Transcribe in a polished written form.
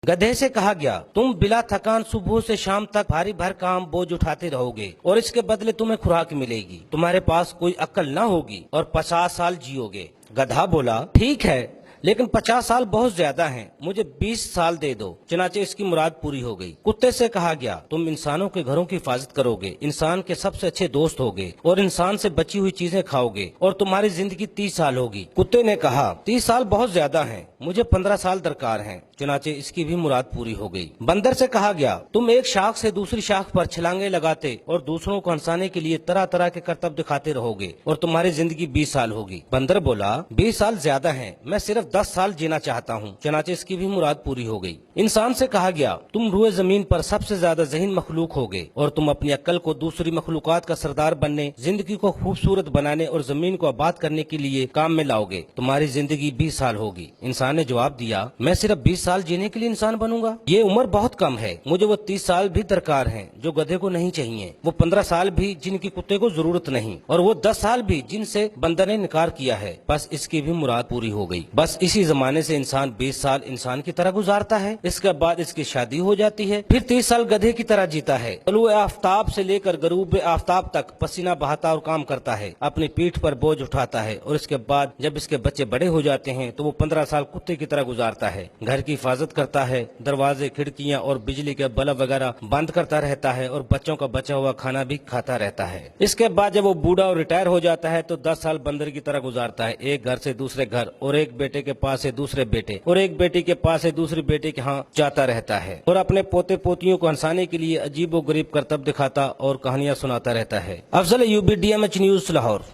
गधे से कहा गया, तुम बिला थकान सुबह से शाम तक भारी भरकम बोझ उठाते रहोगे और इसके बदले तुम्हें खुराक मिलेगी। तुम्हारे पास कोई अक्ल न होगी और 50 साल जियोगे। गधा बोला, ठीक है, लेकिन 50 साल बहुत ज्यादा हैं, मुझे 20 साल दे दो। चनाचे इसकी मुराद पूरी हो गई। कुत्ते से कहा गया, तुम इंसानों के घरों की हिफाजत करोगे, इंसान के सबसे अच्छे दोस्त होगे और इंसान से बची हुई चीजें खाओगे और तुम्हारी जिंदगी 30 साल होगी। कुत्ते ने कहा, 30 साल बहुत ज्यादा हैं, मुझे 15 साल दरकार हैं। चुनाचे इसकी भी मुराद पूरी हो गई। बंदर से कहा गया, तुम एक शाख से दूसरी शाख पर छलांगे लगाते और दूसरों को हंसाने के लिए तरह तरह के करतब दिखाते रहोगे और तुम्हारी जिंदगी 20 साल होगी। बंदर बोला, 20 साल ज्यादा हैं, मैं सिर्फ 10 साल जीना चाहता हूँ। चुनाचे इसकी भी मुराद पूरी हो गई। इंसान से कहा गया, तुम रूए जमीन पर सबसे ज्यादा ज़हीन मखलूक होगे और तुम अपनी अक्ल को दूसरी मखलूकात का सरदार बनने, जिंदगी को खूबसूरत बनाने और जमीन को आबाद करने के लिए काम में लाओगे। तुम्हारी जिंदगी 20 साल होगी। इंसान ने जवाब दिया, मैं सिर्फ 20 साल जीने के लिए इंसान बनूंगा, ये उम्र बहुत कम है, मुझे वो 30 साल भी दरकार हैं जो गधे को नहीं चाहिए, वो 15 साल भी जिनकी कुत्ते को जरूरत नहीं, और वो 10 साल भी जिनसे बंदर ने इनकार किया है। बस इसकी भी मुराद पूरी हो गई। बस इसी जमाने से इंसान 20 साल इंसान की तरह गुजारता है, इसके बाद इसकी शादी हो जाती है, फिर 30 साल गधे की तरह जीता है। तलुए आफ्ताब से लेकर गरूब आफ्ताब तक पसीना बहाता और काम करता है, अपनी पीठ पर बोझ उठाता है, और इसके बाद जब इसके बच्चे बड़े हो जाते हैं तो वो 15 साल कुत्ते की तरह गुजारता है, घर की हिफाजत करता है, दरवाजे, खिड़कियां और बिजली के बल्ब वगैरह बंद करता रहता है और बच्चों का बचा हुआ खाना भी खाता रहता है। इसके बाद जब वो बूढ़ा और रिटायर हो जाता है तो 10 साल बंदर की तरह गुजारता है, एक घर से दूसरे घर और एक बेटे के पास से दूसरे बेटे और एक बेटी के पास से दूसरे बेटे के यहाँ जाता रहता है और अपने पोते पोतियों को हंसाने के लिए अजीब व गरीब करतब दिखाता और कहानियां सुनाता रहता है। Afzal Ayubi, DMH news, Lahore.